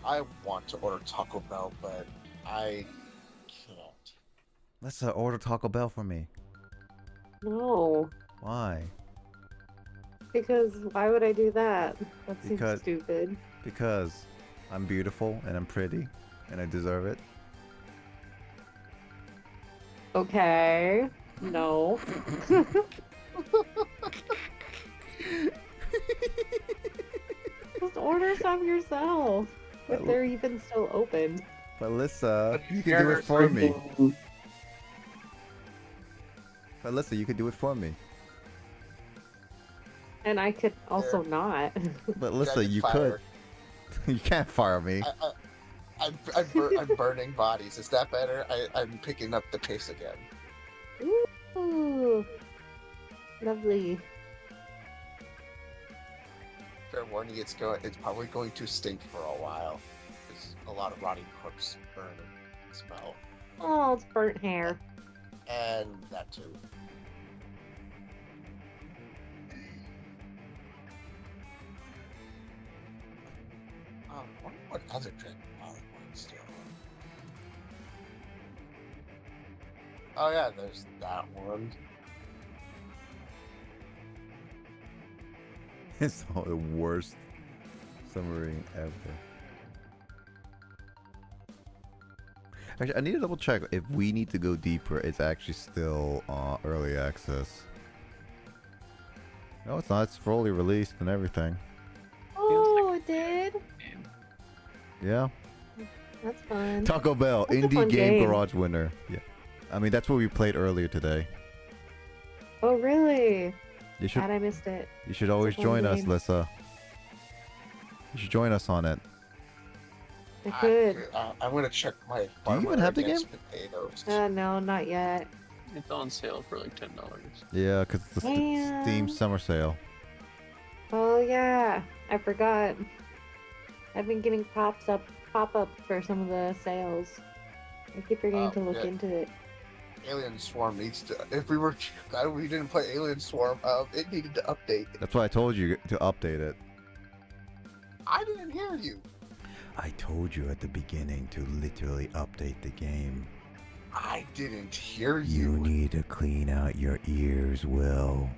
I want to order Taco Bell, but I can't. Let's order Taco Bell for me. No, Why? because why would I do that? That seems Because stupid. because I'm beautiful and I'm pretty and I deserve it. Okay. No. Just order some yourself. If But, they're even still open. but Alyssa, But you can do it you're for me. freaking- But Alyssa, you can do it for me. And I could also There. not. But Alyssa, Dragon you fire. could. You can't fire me. I'm burning bodies. Is that better? I'm picking up the pace again. Ooh. Lovely. Fair warning, it's probably going to stink for a while. There's a lot of rotting corpse burn and smell. Oh, it's burnt hair. And that too. I wonder what other Dragon Ball ones do. Oh yeah, there's that one. It's the worst submarine ever. Actually, I need to double check if we need to go deeper. It's actually still early access. No, it's not. It's fully released and everything. Oh, it did? Yeah. That's fun. Taco Bell, That's a Indie fun Game game. Garage winner. Yeah. I mean, that's what we played earlier today. Oh, really? You should Glad I missed it. you should always fun join us, game. Lissa. You should join us on it. I could. I'm gonna check my. Do you farmer even have the against Potatoes. No, not yet. It's on sale for like $10. Yeah, because it's the Damn. Steam summer sale. Oh, yeah. I forgot. I've been getting pop-up for some of the sales. I keep forgetting to look Yeah. into it. Alien Swarm needs to. If we didn't play Alien Swarm, it needed to update. That's why I told you to update it. I didn't hear you. I told you at the beginning to literally update the game. I didn't hear You you. need to clean out your ears, Will.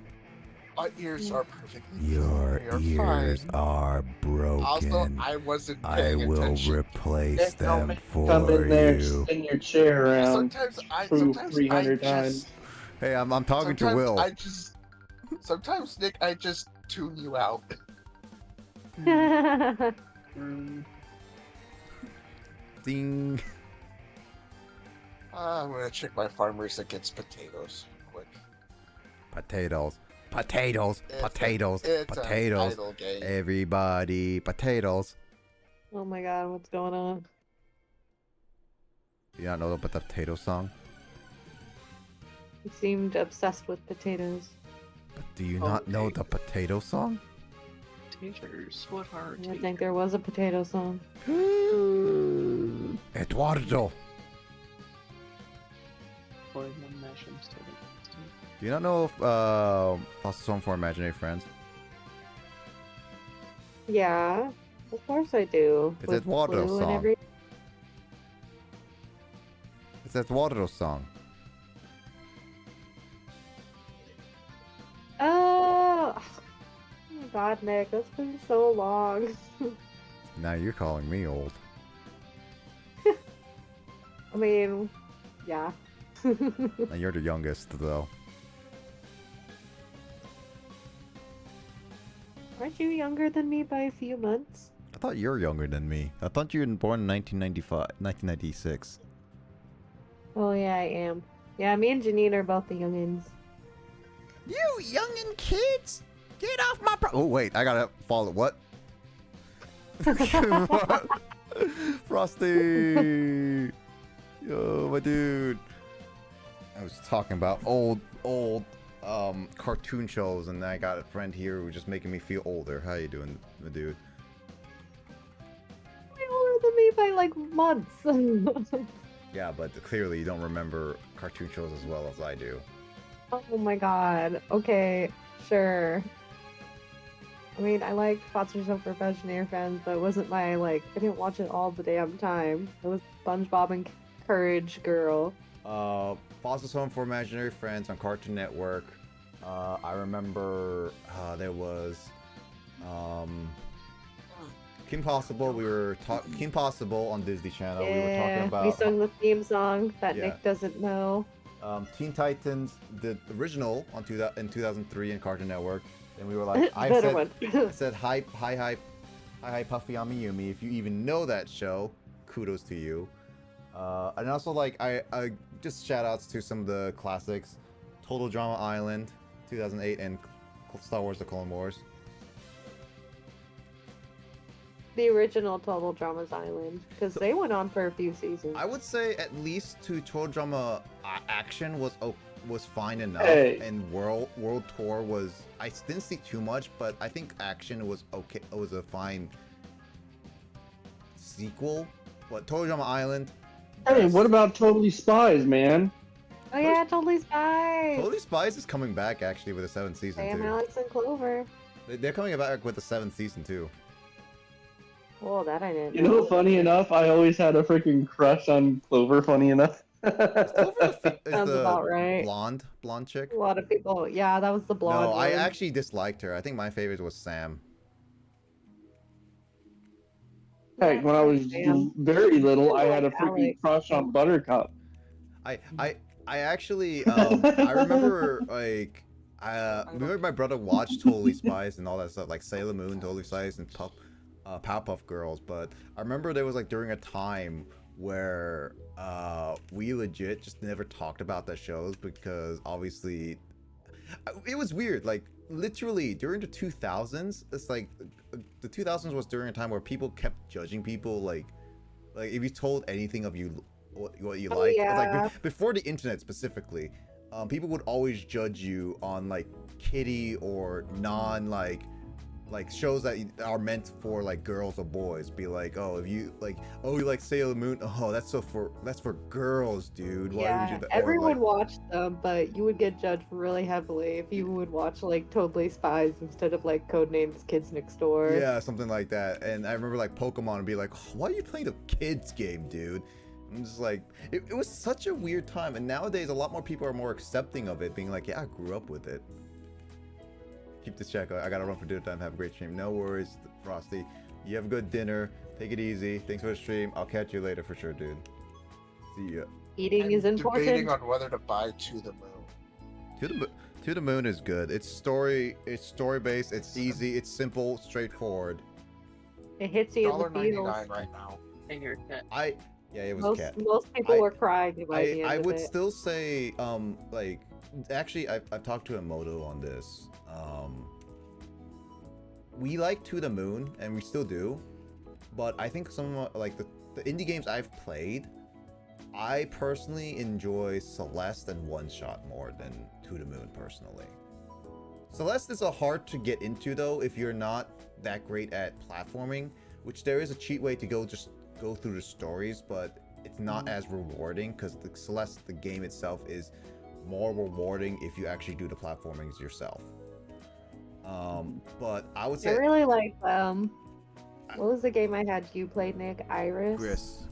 My ears are perfectly Your fine. You're ears fine. are broken. Also, I wasn't I paying will attention. replace Nick, don't them make me for come in there, you. spin your chair around, prove Sometimes 300 times. Hey, I'm talking to sometimes Will. Sometimes, Nick, I just tune you out. Mm, Ding. I'm gonna check my farmers against potatoes quick. Potatoes. Potatoes. Potatoes. It's Potatoes. an idle game. Everybody. Potatoes. Oh my god, what's going on? You not know about the potato song? You seemed obsessed with potatoes. But do you not know Okay. the potato song? Taters, what are I think there was a potato song. Eduardo. Do you not know if also song for Imaginary Friends? Yeah, of course I do. It's With Eduardo's Blue and song. every- It's Eduardo's song. Oh! Oh my god, Nick, that's been so long. Now you're calling me old. I mean, yeah. And you're the youngest, though. Aren't you younger than me by a few months? I thought you were younger than me. I thought you were born in 1996. Oh yeah, I am. Yeah, me and Janine are both the youngins. You youngin' kids! Get off my Oh, wait, I gotta follow. What? Frosty! Yo, my dude. I was talking about old cartoon shows, and I got a friend here who's just making me feel older. How you doing, my dude? Way older than me by like months. Yeah, but clearly you don't remember cartoon shows as well as I do. Oh my god. Okay, sure. I mean, I like Foster's Home for Imaginary Friends, but it wasn't my, like, I didn't watch it all the damn time. It was SpongeBob and Courage Girl. Foster's Home for Imaginary Friends on Cartoon Network. I remember there was Kim Possible. We were talking Kim Possible on Disney Channel. We were talking about. We sung the theme song that Yeah. Nick doesn't know. Teen Titans, the original in 2003 in Cartoon Network. And we were like, I Better said, one. I said, hi, Puffy Amiyumi. If you even know that show, kudos to you. And also, like, I just shout outs to some of the classics: Total Drama Island, 2008, and Star Wars: The Clone Wars. The original Total Dramas Island, because they went on for a few seasons. I would say at least to Total Drama action was fine enough, Hey. and World Tour was, I didn't see too much, but I think action was okay. It was a fine sequel. But Total Drama Island. Hey, best. what about Totally Spies, man? Oh yeah, Totally Spies! Totally Spies is coming back actually with a 7th season Sam, too. Alex, and Clover. They're coming back with a 7th season too. Well, that I didn't You know, funny enough, I always had a freaking crush on Clover, funny enough. Clover is Sounds about right. blonde chick. A lot of people, yeah, that was the blonde No, I one. actually disliked her. I think my favorite was Sam. Heck, when I was Sam. very little, I had a Like freaking Alex. crush on Buttercup. I actually I remember like remember my brother watched Totally Spies and all that stuff, like Sailor Moon, Totally Spies, and Powerpuff Girls. But I remember there was like during a time where we legit just never talked about the shows because obviously it was weird. Like literally during the 2000s, it's like the 2000s was during a time where people kept judging people like if you told anything of you what you Oh, like. It's yeah. like before the internet specifically, people would always judge you on like kiddie or non like shows that are meant for like girls or boys. Be like, oh, if you like, oh, you like Sailor Moon, oh, that's for girls, dude. Why would Yeah, you? Or, everyone like, watched them, but you would get judged really heavily if you would watch like Totally Spies instead of like Codenames Kids Next Door. yeah, something like that. And I remember like Pokemon and be like, oh, why are you playing the kids game, dude? I'm just like, it was such a weird time. And nowadays, a lot more people are more accepting of it, being like, yeah, I grew up with it. Keep this check. I gotta run for dinner time. Have a great stream. No worries, Frosty. You have a good dinner. Take it easy. Thanks for the stream. I'll catch you later for sure, dude. See ya. Eating is I'm important. debating on whether to buy To the Moon. To the Moon is good. It's story based. It's easy. It's simple, straightforward. It hits you in the feels. $1.99 right now. I hear cat. Yeah, it was cat. Most people were crying by the end I of would it. still say like actually I've talked to Emoto on this. We like To the Moon and we still do, but I think some of like the indie games I've played, I personally enjoy Celeste and One Shot more than To the Moon personally. Celeste is a hard to get into though if you're not that great at platforming, which there is a cheat way to just go through the stories, but it's not as rewarding because the Celeste, the game itself, is more rewarding if you actually do the platformings yourself. But I would I say really like what was the game I had you played, Nick? Iris?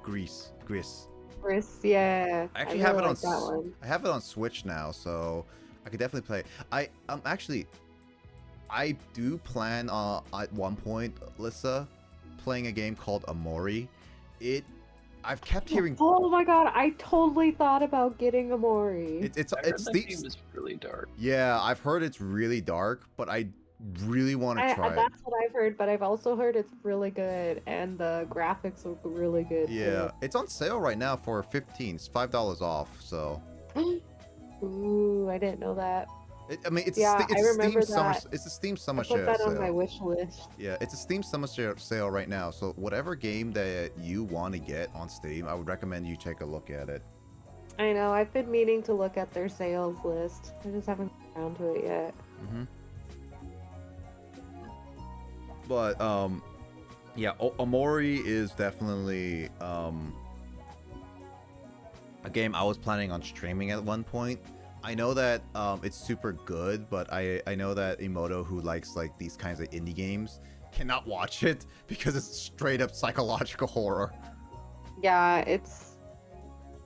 Grease. Gris, yeah. I actually really have it on like that one. I have it on Switch now, so I could definitely play. I do plan at one point, Lissa, playing a game called Amori. I've kept hearing. Oh my god, I totally thought about getting Amori. It's That steep. game is really dark. Yeah, I've heard it's really dark, but I really want to try it. That's what I've heard, but I've also heard it's really good, and the graphics look really good. Yeah, it's on sale right now for $15. It's $5 off. So. Too. Ooh, I didn't know that. I mean, it's Yeah, it's I remember Steam summer. that. It's a Steam summer I put sale. that on my wish list. Yeah, it's a Steam summer sale right now. So whatever game that you want to get on Steam, I would recommend you take a look at it. I know, I've been meaning to look at their sales list. I just haven't gotten around to it yet. But yeah, Amori is definitely a game I was planning on streaming at one point, I know that it's super good, but I know that Emoto, who likes like these kinds of indie games, cannot watch it because it's straight up psychological horror. Yeah, it's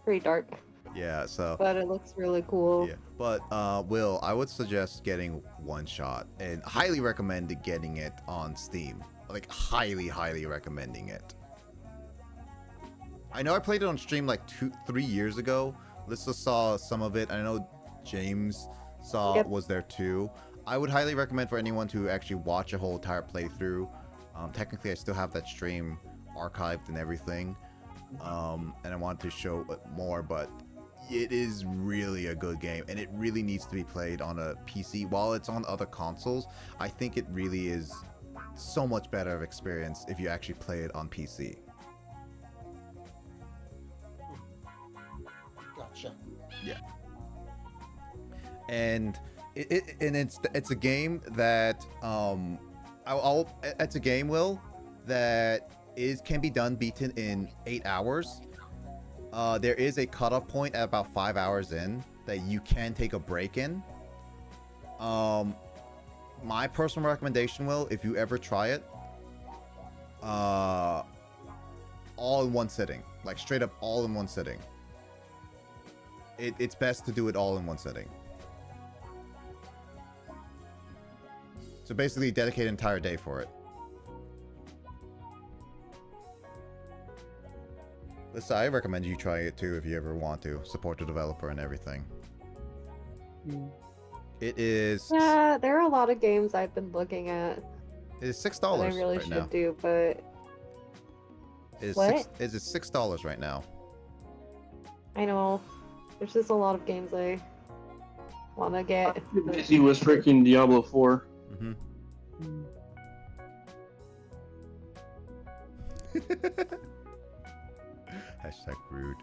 pretty dark, Yeah, so but it looks really cool. yeah. But Will, I would suggest getting One Shot and highly recommend getting it on Steam. Like highly recommending it. I know I played it on stream like 3 years ago. Lissa saw some of it. I know James was there too. I would highly recommend for anyone to actually watch a whole entire playthrough. Technically, I still have that stream archived and everything, and I want to show it more, but it is really a good game, and it really needs to be played on a PC. While it's on other consoles, I think it really is so much better of experience if you actually play it on PC. Gotcha. Yeah. And it's a game that it's a game, Will, that can be beaten in 8 hours. There is a cutoff point at about 5 hours in that you can take a break in. My personal recommendation, Will, if you ever try it, all in one sitting, like straight up all in one sitting. It's best to do it all in one sitting. So basically, dedicate an entire day for it. Listen, I recommend you try it too if you ever want to support the developer and everything. It is. Yeah, there are a lot of games I've been looking at. It is $6 that I really right should now. do, but It is $6 right now. I know there's just a lot of games I want to get. Busy was freaking Diablo 4. Mm-hmm. Hashtag rude.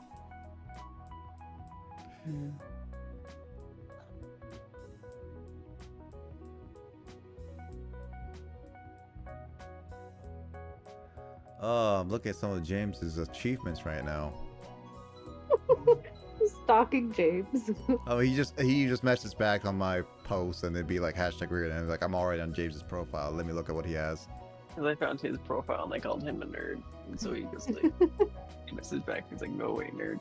I'm looking at some of James's achievements right now. Stalking James. Oh, he just messages back on my post and it'd be like hashtag weird, and it's like, I'm already on James's profile. Let me look at what he has. Because I found his profile and I called him a nerd, and so he just like he messaged back. He's like, "Go away, nerd."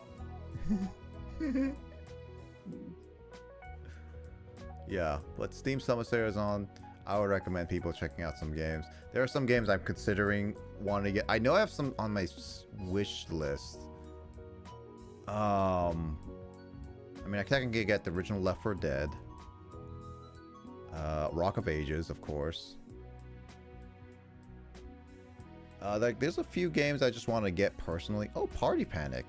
Yeah, but Steam Summer Sale is on. I would recommend people checking out some games. There are some games I'm considering wanting to get. I know I have some on my wish list. I mean, I technically get the original Left 4 Dead. Rock of Ages, of course. Like, there's a few games I just want to get personally. Oh, Party Panic.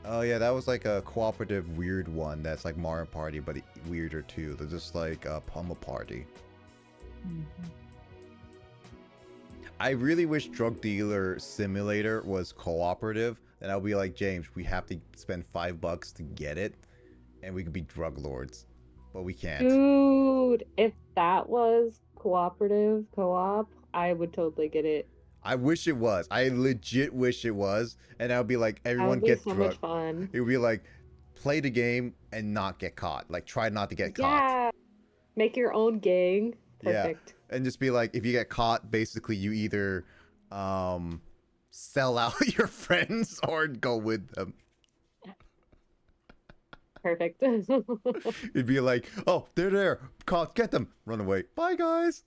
Oh yeah, that was like a cooperative weird one that's like Mario Party, but weirder too. They're just like Pummel Party. I really wish Drug Dealer Simulator was cooperative. Then I'll be like, James, we have to spend $5 to get it, and we could be drug lords, but we can't. Dude, if that was cooperative co-op, I would totally get it. I wish it was. I legit wish it was, and I'll be like, everyone That would get be so drug. much fun. It would be like, play the game and not get caught. Like, try not to get caught. Yeah. Make your own gang. Perfect. Yeah, and just be like, if you get caught, basically you either sell out your friends or go with them. Perfect. It'd be like, oh, they're there. Caught, get them. Run away. Bye, guys.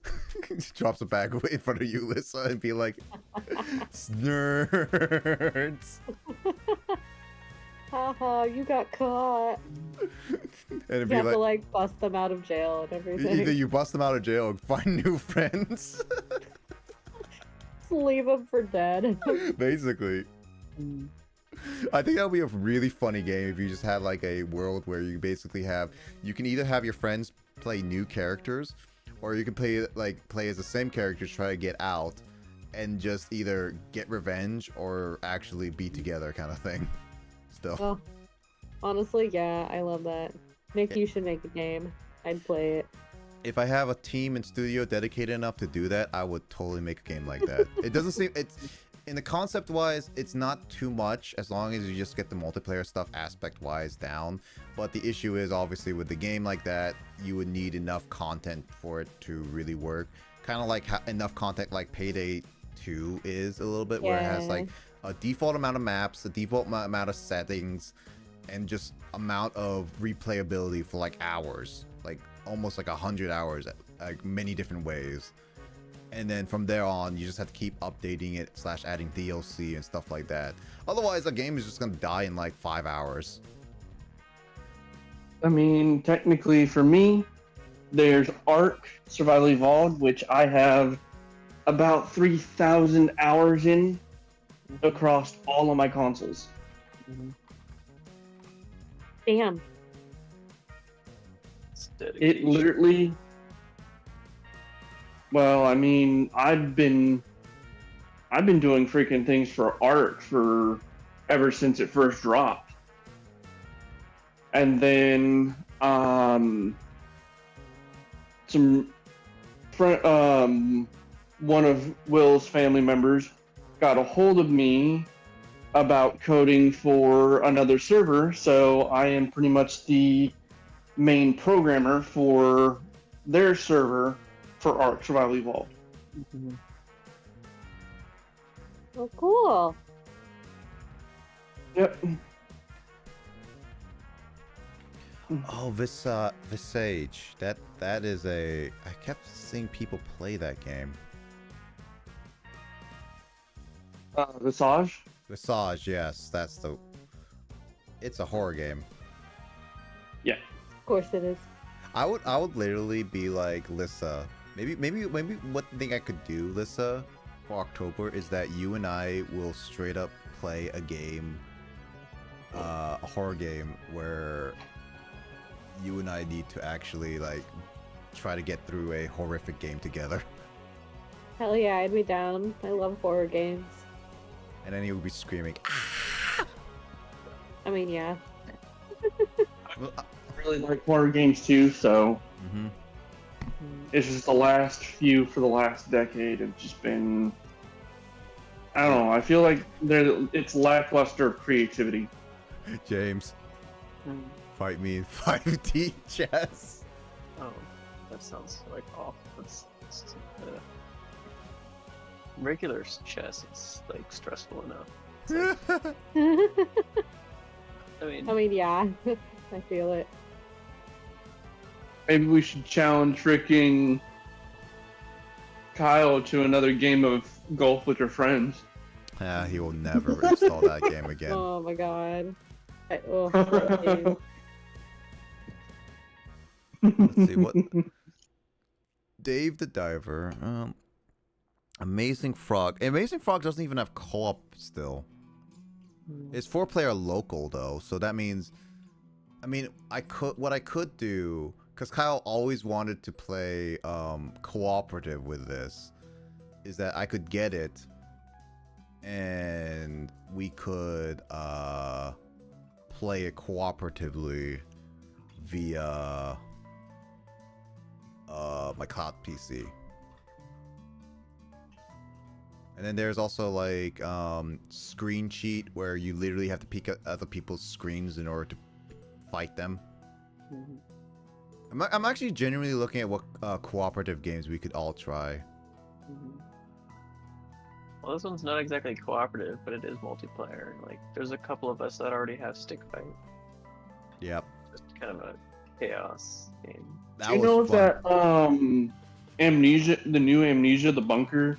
Just drops a bag away in front of you, Lissa, and be like, nerds. Haha, you got caught. And it'd You be have like, to like bust them out of jail and everything. either you bust them out of jail or find new friends. Just leave them for dead. Basically. I think that would be a really funny game if you just had like a world where you basically you can either have your friends play new characters, or you can play as the same characters, try to get out, and just either get revenge or actually be together kind of thing. Still. Well, honestly, yeah, I love that. You should make a game. I'd play it. If I have a team and studio dedicated enough to do that, I would totally make a game like that. It doesn't seem in the concept wise, it's not too much as long as you just get the multiplayer stuff aspect wise down. But the issue is obviously with the game like that, you would need enough content for it to really work. Kind of like enough content like Payday 2 is a little bit, where it has like a default amount of maps, a default amount of settings, and just amount of replayability for like hours, like almost like 100 hours, like many different ways. And then from there on, you just have to keep updating it / adding DLC and stuff like that. Otherwise, the game is just gonna die in like 5 hours. I mean, technically for me, there's Ark Survival Evolved, which I have about 3,000 hours in across all of my consoles. Damn. It's It dedication. literally. Well, I mean, I've been doing freaking things for Ark for ever since it first dropped, and then one of Will's family members got a hold of me about coding for another server, so I am pretty much the main programmer for their server for Ark Survival Evolved. Oh, cool. Yep. Oh, Visage. That is a. I kept seeing people play that game. Visage? Visage, yes, that's the. It's a horror game. Yeah. Of course it is. I would literally be like, Lissa. Maybe one thing I could do, Lissa, for October is that you and I will straight up play a game, a horror game where you and I need to actually like try to get through a horrific game together. Hell yeah, I'd be down. I love horror games. And then he would be screaming. I mean, yeah. Well, I really like horror games too, so mhm. it's just the last few for the last decade have just been. I don't know. I feel like it's lackluster creativity. James, fight me in 5D chess. Oh, that sounds like off. Regular chess is like stressful enough. It's like, I mean, yeah. I feel it. Maybe we should challenge freaking Kyle to another game of golf with your friends. He will never install that game again. Oh my god. Fuck you. Let's see what. Dave the Diver. Amazing Frog. Amazing Frog doesn't even have co-op still. It's 4-player local though, so that means. I mean, what I could do, because Kyle always wanted to play cooperative with this, is that I could get it, and we could play it cooperatively via my cloud PC. And then there's also like screen cheat where you literally have to peek at other people's screens in order to fight them. I'm actually genuinely looking at what cooperative games we could all try. well, this one's not exactly cooperative, but it is multiplayer. Like, there's a couple of us that already have stick fight. Yep. Just kind of a chaos game. That Do you was know fun. that Amnesia, the new Amnesia, the bunker,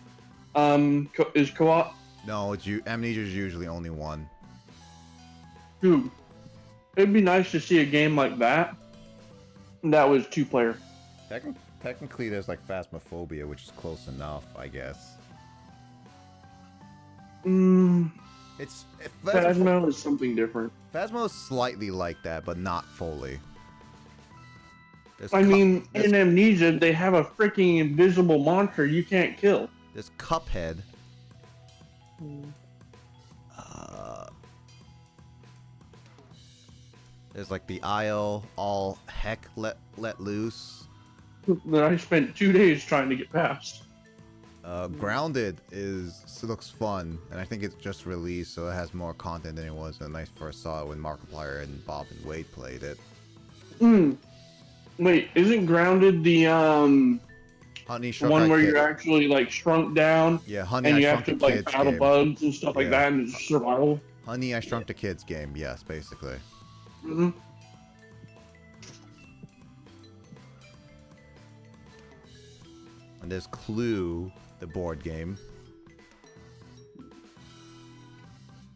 is co-op? No, Amnesia is usually only one. Dude, it'd be nice to see a game like that. That was 2-player. Technically, there's like Phasmophobia, which is close enough, I guess. It's Phasmo is something different. Phasmo is slightly like that, but not fully. There's I mean, there's- in Amnesia, they have a freaking invisible monster you can't kill. There's Cuphead. There's like the Isle, all heck let loose. That I spent 2 days trying to get past. Grounded looks fun, and I think it's just released, so it has more content than it was when I first saw it when Markiplier and Bob and Wade played it. Wait, isn't Grounded the Honey Shrunk one I where Kid. you're actually like shrunk down? Yeah, Honey and I you Shrunk have the to like Kids battle game. bugs and stuff like Yeah. that, and it's survival. Honey I Shrunk the Kids game, yes, basically. Mm-hmm. And there's Clue, the board game.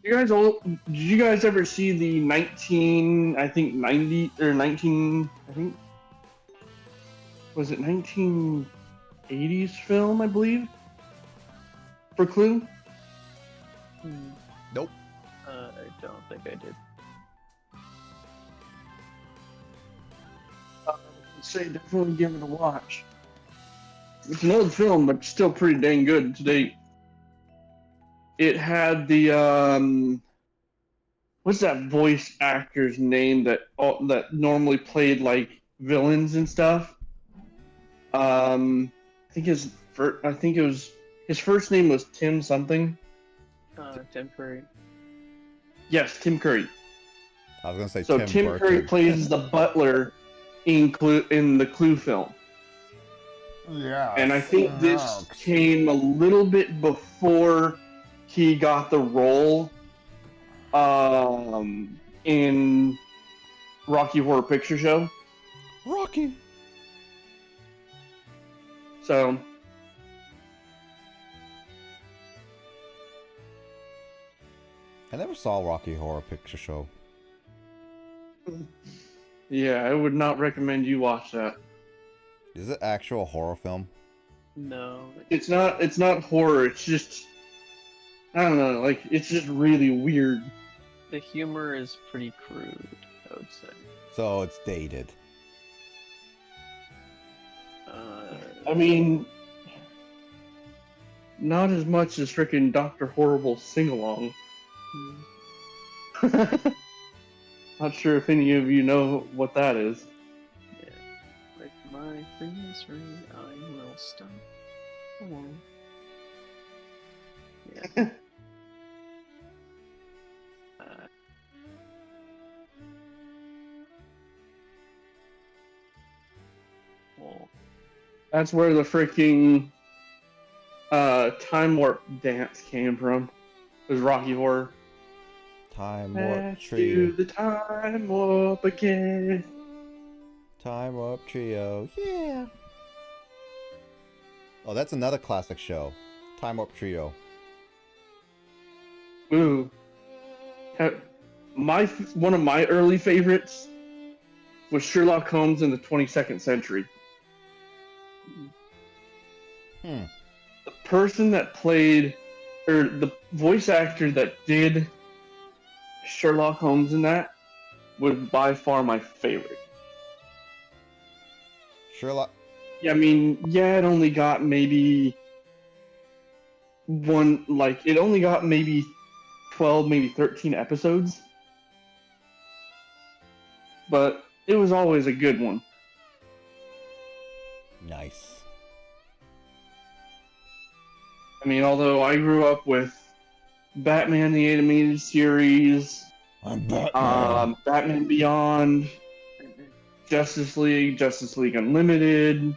Did you guys ever see the 1990 or 19 I think was it 1980s film, I believe, for Clue? Nope. I don't think I did. Say definitely give it a watch. It's an old film, but still pretty dang good to date. It had the what's that voice actor's name that normally played like villains and stuff? I think his first name was Tim something. Tim Curry. Yes, Tim Curry. I was gonna say So Tim Burton. Curry plays the butler in the Clue film. Yeah. And I think this came a little bit before he got the role in Rocky Horror Picture Show. Rocky. So I never saw Rocky Horror Picture Show. yeah, I would not recommend you watch that. Is it actual horror film? No. It's not horror, it's just I don't know, like it's just really weird. The humor is pretty crude, I would say. So it's dated. I mean, not as much as freaking Dr. Horrible sing-along. Not sure if any of you know what that is. Yeah. With my misery, I will stop. Oh. Yeah. Well, That's where the freaking time warp dance came from. It was Rocky Horror. Time Warp Let's Trio. do the time warp again. Time Warp Trio. Yeah. Oh, that's another classic show. Time Warp Trio. Ooh. One of my early favorites was Sherlock Holmes in the 22nd Century. Hmm. The person that played, or the voice actor that did Sherlock Holmes in that was by far my favorite. Sherlock. Yeah, I mean, yeah, it only got maybe 12, maybe 13 episodes. But it was always a good one. Nice. I mean, although I grew up with Batman the Animated Series, I'm Batman. Batman Beyond, Justice League Unlimited,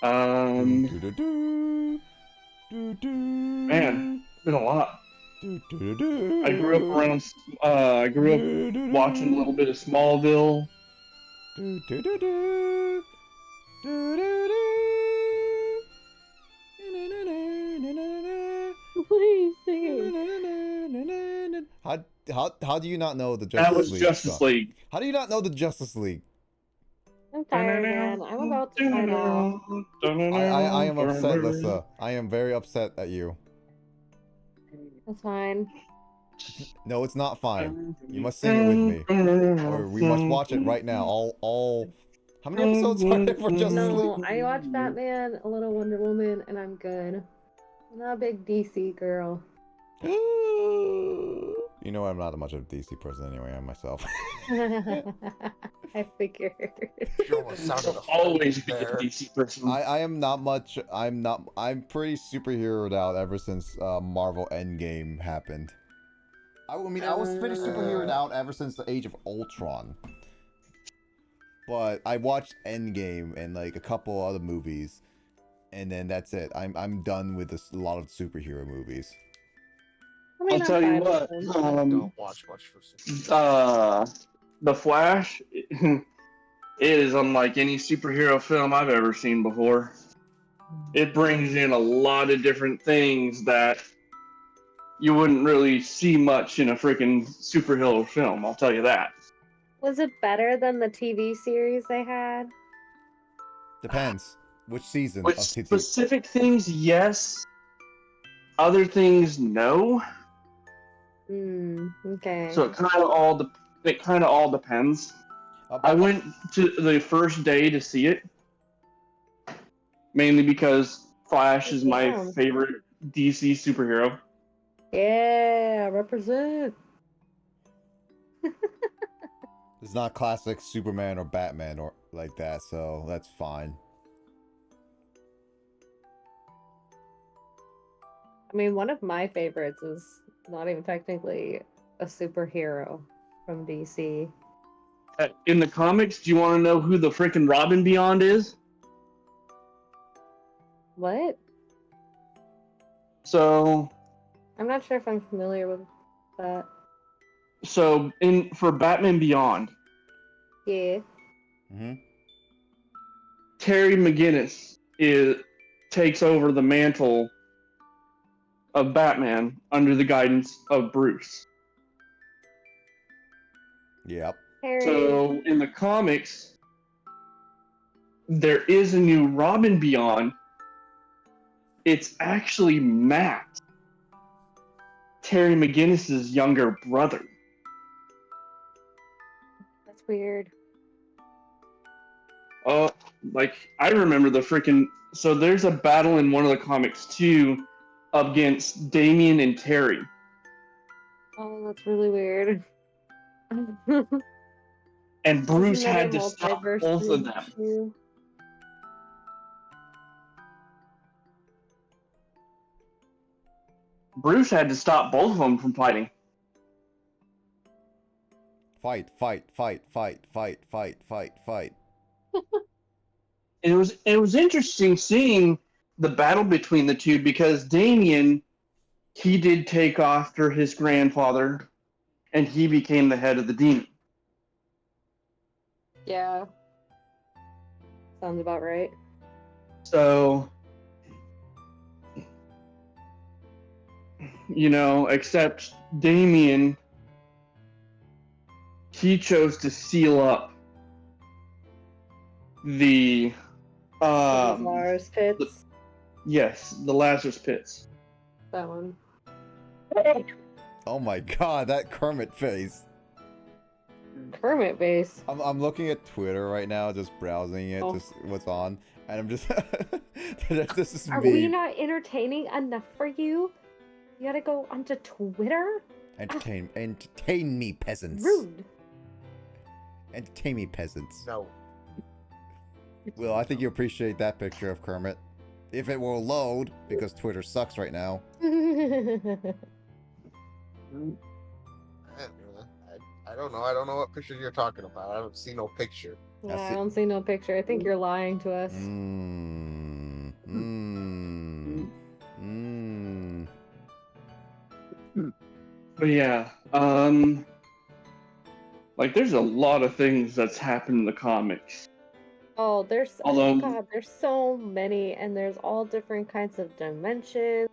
Do-do-do. man, it's been a lot. Do-do-do. I grew up watching a little bit of Smallville. Do-do-do-do. Do-do-do. What are you singing? How do you not know the That was Justice League? Justice song? League. How do you not know the Justice League? I'm tired, man. I'm about to sign off. I am upset, Lissa. I am very upset at you. That's fine. No, it's not fine. You must sing it with me, or we must watch it right now. All. How many episodes are there for Justice No, League? I watched Batman, a little Wonder Woman, and I'm good. I'm not a big DC girl. You You know I'm not much of a DC person anyway. I'm myself. I figured. You almost sounded I'll always offended be a there. DC person. I am not much. I'm pretty superheroed out ever since Marvel Endgame happened. I mean, I was pretty superheroed out ever since the Age of Ultron. But I watched Endgame and like a couple other movies, and then that's it. I'm done with a lot of superhero movies. I mean, I'll tell you what. Don't watch much for super. The Flash is unlike any superhero film I've ever seen before. It brings in a lot of different things that you wouldn't really see much in a freaking superhero film. I'll tell you that. Was it better than the TV series they had? Depends which season With of TV. specific things, yes. Other things, no. Okay. So it kind of all depends. I went to the first day to see it, mainly because Flash is my Yeah. favorite DC superhero. Yeah, represent. It's not classic Superman or Batman or like that, so that's fine. I mean, one of my favorites is not even technically a superhero from DC. In the comics, do you want to know who the freaking Robin Beyond is? What? So, I'm not sure if I'm familiar with that. for Batman Beyond, Yeah. Terry McGinnis takes over the mantle of Batman under the guidance of Bruce. Yep. Harry. So in the comics, there is a new Robin Beyond. It's actually Matt, Terry McGinnis's younger brother. That's weird. Oh, like I remember the freaking. So there's a battle in one of the comics too, against Damien and Terry. Oh, that's really weird. And Bruce Isn't that had a to stop multiverse both of them. issue? Bruce had to stop both of them from fighting. Fight. It was interesting seeing the battle between the two because Damien, he did take after his grandfather, and he became the head of the demon. Yeah. Sounds about right. So, except Damien, he chose to seal up the Mars pits. yes, the Lazarus pits. That one. Oh my god, that Kermit face. Kermit base. I'm looking at Twitter right now, just browsing it, just what's on, and I'm just this is Are me. we not entertaining enough for you? You gotta go onto Twitter? Entertain me, peasants. Rude. Entertain me, peasants. No. Well, I think you appreciate that picture of Kermit. If it will load, because Twitter sucks right now. I don't know. I don't know what picture you're talking about. I haven't seen no picture. Yeah, I don't see no picture. I think you're lying to us. But yeah, like there's a lot of things that's happened in the comics. Oh, there's Although- God, there's so many, and there's all different kinds of dimensions,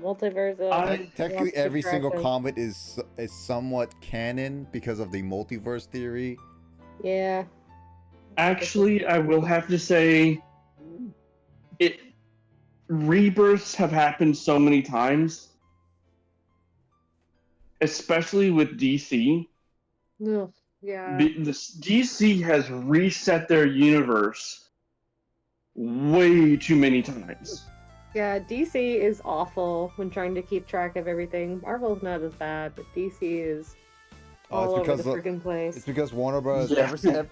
multiverses. Technically, every single comic is somewhat canon because of the multiverse theory. Yeah. Actually, I will have to say, rebirths have happened so many times, especially with DC. Ugh, yeah. DC has reset their universe way too many times. Yeah, DC is awful when trying to keep track of everything. Marvel's not as bad, but DC is all over the freaking place. It's because Warner Bros. Yeah.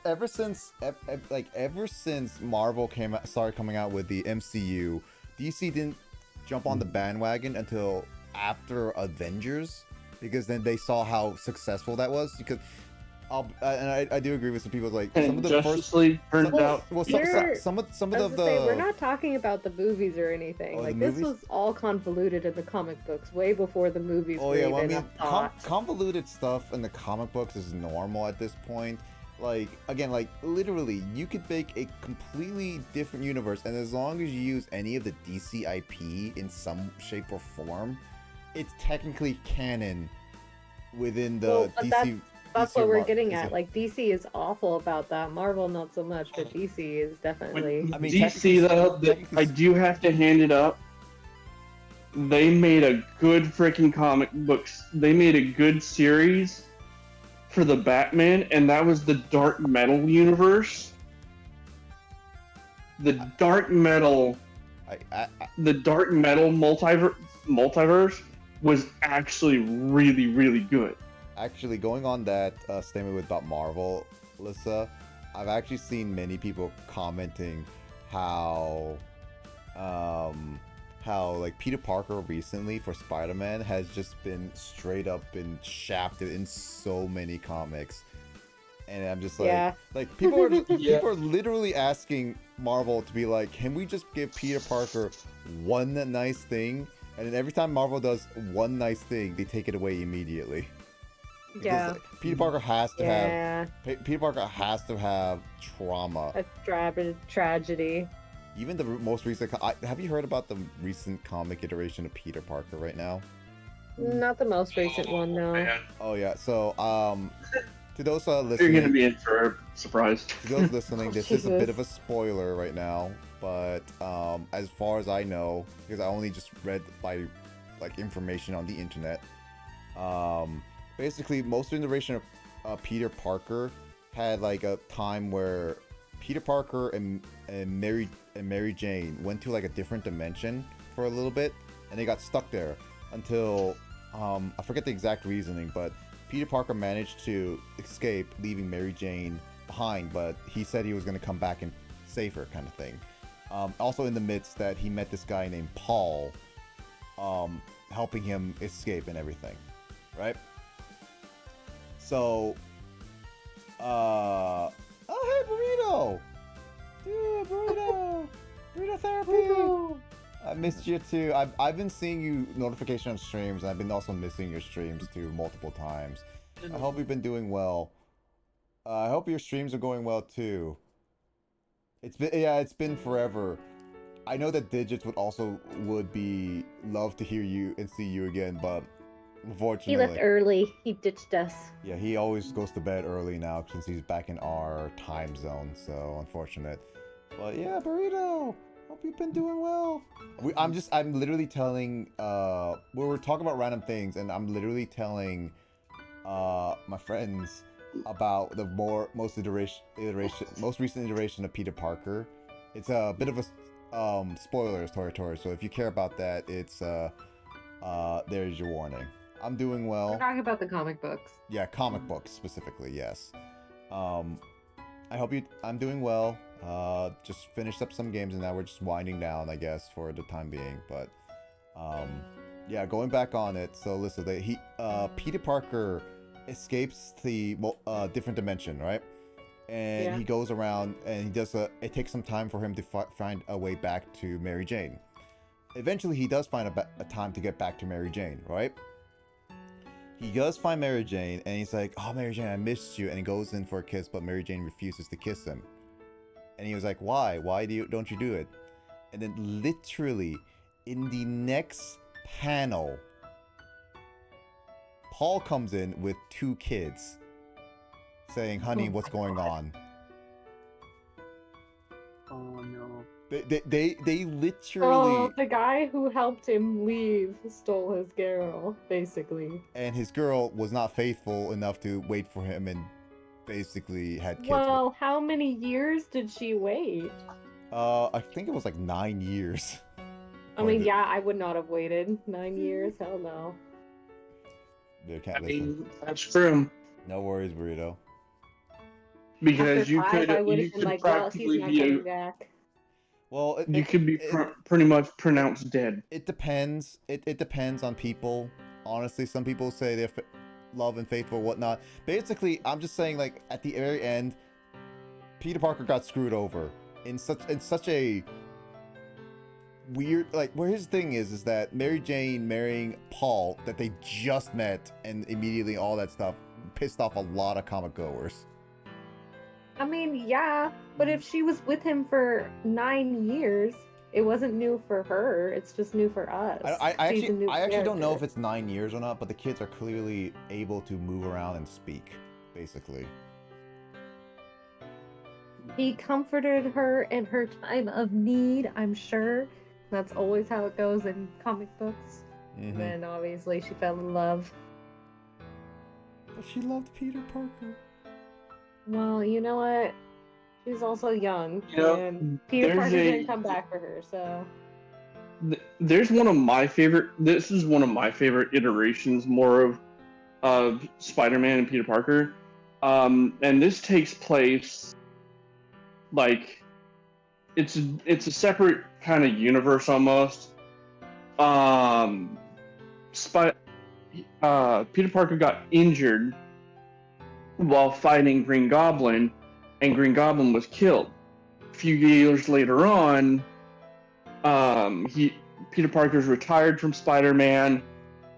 Ever since Marvel started coming out with the MCU, DC didn't jump on the bandwagon until after Avengers, because then they saw how successful that was. Because I do agree with some people, like some And of the Justice League turned out. well, You're- some of I was the gonna say, we're not talking about the movies or anything. Oh, the Like this movies? was all convoluted in the comic books way before the movies. Oh were yeah, well, I even mean, a thought. convoluted stuff in the comic books is normal at this point. Like, again, like, literally, you could make a completely different universe, and as long as you use any of the DC IP in some shape or form, it's technically canon within the Well, but DC. That's DC what we're Mar- getting is at. it- Like DC is awful about that. Marvel not so much, but DC is definitely. I mean, DC though, technically- I do have to hand it up. They made a good freaking comic books. They made a good series for the Batman, and that was the Dark Metal universe. The Dark Metal, the Dark Metal multiverse was actually really, really good. Actually, going on that statement about Marvel, Lissa, I've actually seen many people commenting how like Peter Parker recently for Spider-Man has just been straight up been shafted in so many comics, and I'm just like, Yeah. like people are Yeah. people are literally asking Marvel to be like, can we just give Peter Parker one nice thing? And then every time Marvel does one nice thing, they take it away immediately. Because, Yeah. like, Peter Parker has to Yeah. Peter Parker has to have trauma. A tragedy. Even the most recent. Have you heard about the recent comic iteration of Peter Parker right now? Not the most recent one, no. Man, Oh yeah. So to those you're listening, gonna be in for a surprise. to those listening, Oh, this is a bit Jesus. of a spoiler right now. But as far as I know, because I only just read like information on the internet, basically most of the iteration of Peter Parker had like a time where Peter Parker and Mary Jane went to like a different dimension for a little bit, and they got stuck there until I forget the exact reasoning, but Peter Parker managed to escape, leaving Mary Jane behind, but he said he was going to come back and save her, kind of thing. Also in the midst that he met this guy named Paul, helping him escape and everything, right? So, oh hey Burrito! Dude, Burrito therapy! I missed you too. I've been seeing you notification on streams, and I've been also missing your streams too multiple times. I hope you've been doing well. I hope your streams are going well too. It's been forever. I know that Digits would be love to hear you and see you again, but unfortunately He left early. He ditched us. yeah, he always goes to bed early now since he's back in our time zone, so unfortunate. But yeah, Burrito, hope you've been doing well. I'm literally telling, we were talking about random things, and I'm literally telling, my friends about the most recent iteration of Peter Parker. It's a bit of a, spoilers territory, so if you care about that, it's, there's your warning. I'm doing well. We're talking about the comic books. Yeah, comic books specifically, yes. I hope I'm doing well. Just finished up some games and now we're just winding down, I guess, for the time being. But yeah, going back on it. So listen, Peter Parker escapes the different dimension, right? And Yeah. he goes around and he does it takes some time for him to find a way back to Mary Jane. Eventually, he does find a time to get back to Mary Jane, right? He does find Mary Jane, and he's like, "Oh, Mary Jane, I missed you." And he goes in for a kiss, but Mary Jane refuses to kiss him. And he was like, "Why? Why don't you do it?" And then, literally, in the next panel, Paul comes in with 2 kids, saying, "Honey, Oh what's my going God. on?" Oh no. They literally. Oh, the guy who helped him leave stole his girl, basically. And his girl was not faithful enough to wait for him and basically had kids. Well, how many years did she wait? I think it was like 9 years. I mean, yeah, I would not have waited 9 years. Hell no. You I can't listen. mean, that's true. No worries, burrito. Because After you 5, I would you have been could like, well, he's practically not be coming back. Well, you could be pretty much pronounced dead. it depends. It depends on people. Honestly, some people say they're love and faithful, whatnot. Basically, I'm just saying, like, at the very end, Peter Parker got screwed over in such a weird, like, where his thing is that Mary Jane marrying Paul that they just met, and immediately all that stuff pissed off a lot of comic goers. I mean, yeah, but if she was with him for 9 years, it wasn't new for her. It's just new for us. I She's a new actually don't know if character. it's 9 years or not, but the kids are clearly able to move around and speak, basically. He comforted her in her time of need, I'm sure. That's always how it goes in comic books. Mm-hmm. Then obviously she fell in love. But she loved Peter Parker. Well, you know what? She's also young, You know, and Peter there's Parker a- didn't come back for her, so. There's one of my favorite. This is one of my favorite iterations, more of Spider-Man and Peter Parker, and this takes place like it's a separate kind of universe almost. Peter Parker got injured while fighting Green Goblin, and Green Goblin was killed. A few years later on, Peter Parker's retired from Spider-Man,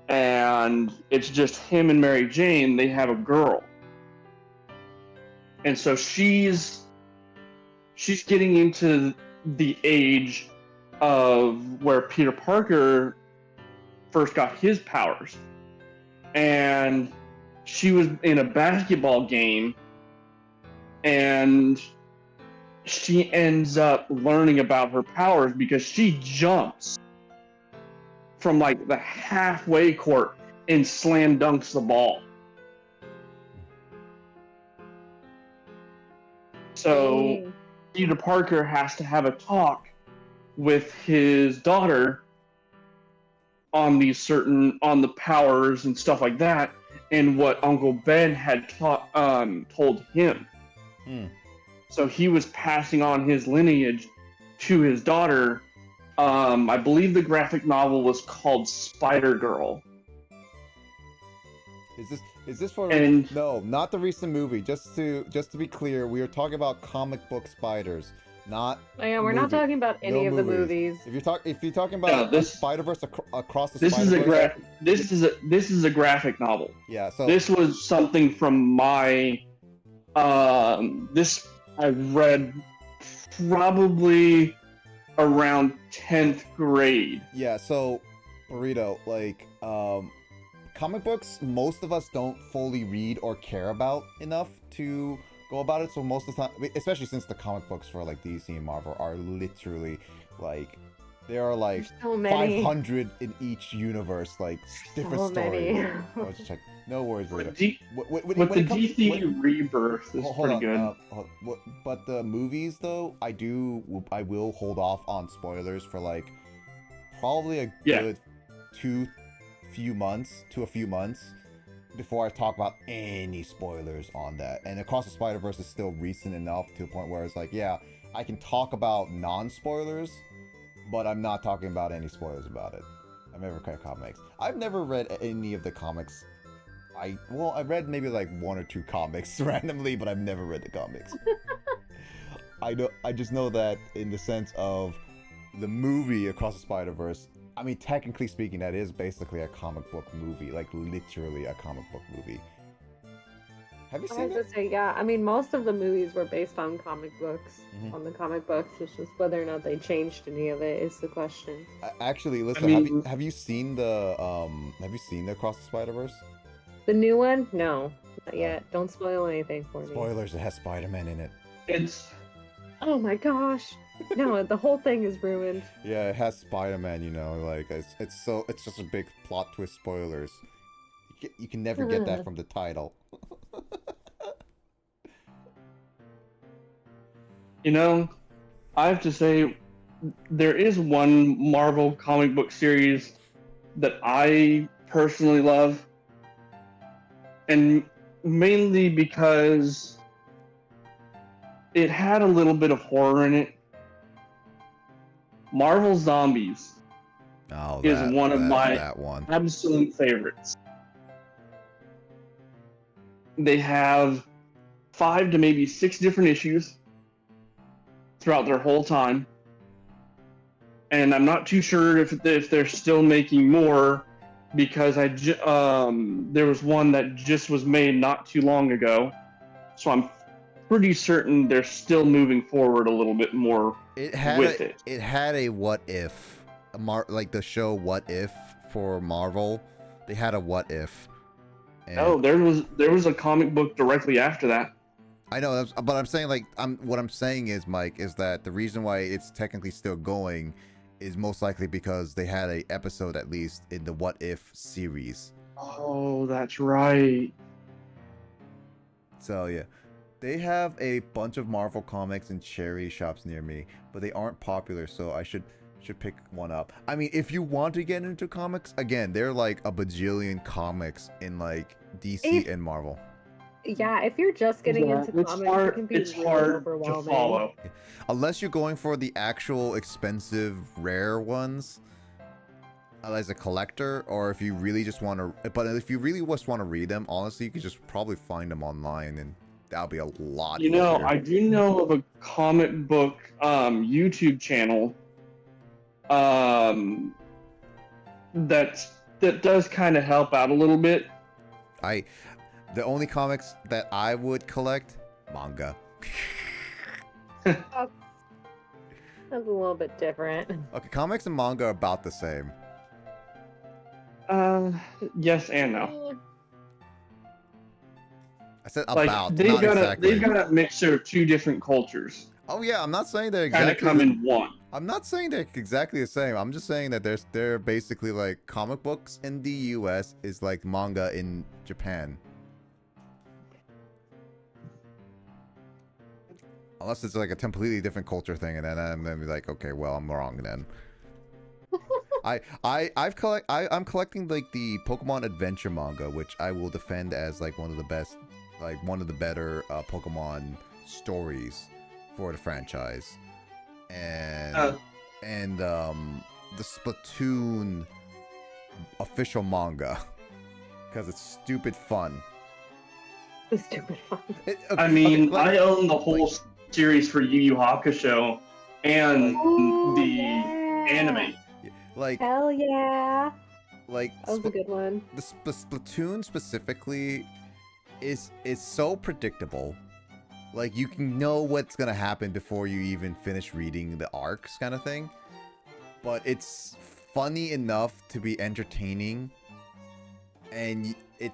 and it's just him and Mary Jane. They have a girl, and so she's getting into the age of where Peter Parker first got his powers, and she was in a basketball game, and she ends up learning about her powers because she jumps from like the halfway court and slam dunks the ball. So Dang. Peter Parker has to have a talk with his daughter on the powers and stuff like that, and what Uncle Ben had told him. So he was passing on his lineage to his daughter. I believe the graphic novel was called Spider-Girl. Is this for? And- No, not the recent movie. Just to be clear, we are talking about comic book spiders, not. Oh, yeah, we're not movie. talking about any No of the movies. movies. If you're talking about this- Spider-Verse across the This is a Spider-Verse, this is a graphic novel. yeah. So This was something from my this I read probably around 10th grade. yeah. So burrito, like comic books, most of us don't fully read or care about enough to go about it. So most of the time, especially since the comic books for like DC and Marvel are literally like there are like There's so many. 500 in each universe, like different So stories. many. I was just like, no worries, With burrito. the When with the it comes- DC when- Rebirth is Hold pretty on, good. but the movies though, I will hold off on spoilers for like probably a Yeah. good a few months before I talk about any spoilers on that. And Across the Spider-Verse is still recent enough to a point where it's like, yeah, I can talk about non-spoilers, but I'm not talking about any spoilers about it. I've never read comics. I've never read any of the comics. I read maybe like one or two comics randomly, but I've never read the comics. I just know that in the sense of the movie Across the Spider-Verse, I mean, technically speaking, that is basically a comic book movie, like literally a comic book movie. Have you I seen was it? to say, yeah. I mean, most of the movies were based on comic books. Mhm. On the comic books, it's just whether or not they changed any of it is the question. Actually, listen, I mean- have you seen the Across the Spider-Verse? The new one? No, not yet. Don't spoil anything for me. Spoilers, it has Spider-Man in it. It's Oh my gosh. No, the whole thing is ruined. Yeah, it has Spider-Man, you know, like it's just a big plot twist. Spoilers. You can never get that from the title. I have to say, there is one Marvel comic book series that I personally love, and mainly because it had a little bit of horror in it. Marvel Zombies Oh, is one of my that one. absolute favorites. They have 5 to maybe 6 different issues throughout their whole time, and I'm not too sure if they're still making more, because there was one that just was made not too long ago, so I'm pretty certain they're still moving forward a little bit more It had with it. It had a what if, like the show What If for Marvel. They had a what if. And Oh, there was a comic book directly after that. I know, but I'm saying like what I'm saying is, Mike, is that the reason why it's technically still going is most likely because they had a episode at least in the What If series. Oh, that's right. So yeah, they have a bunch of Marvel comics in charity shops near me, but they aren't popular, so I should pick one up. I mean, if you want to get into comics, again, there are like a bajillion comics in like DC and Marvel. Yeah, if you're just getting into comics, it can be it's really hard overwhelming. to follow. Unless you're going for the actual expensive, rare ones, as a collector, or if you really just want to. But if you really just want to read them, honestly, you could just probably find them online, and that'll be a lot You know, easier. I do know of a comic book YouTube channel that does kind of help out a little bit. The only comics that I would collect, manga. That's a little bit different. Okay, comics and manga are about the same. Yes and no. I said Like about, they've not got exactly. they've got a mixture of 2 different cultures. Oh yeah, I'm not saying they're Kind of exactly. come in one. I'm not saying they're exactly the same. I'm just saying that they're basically like comic books in the U.S. is like manga in Japan. Unless it's like a completely different culture thing, and then I'm gonna be like, okay, well, I'm wrong then. I'm collecting like the Pokemon Adventure manga, which I will defend as like one of the best, like one of the better Pokemon stories for the franchise, and the Splatoon official manga because it's stupid fun. It's stupid fun. I mean, I own the whole series for Yu Yu Hakusho and the anime. Like, hell yeah! Like That was a good one. The Splatoon specifically is so predictable. Like you can know what's gonna happen before you even finish reading the arcs, kind of thing. But it's funny enough to be entertaining, and it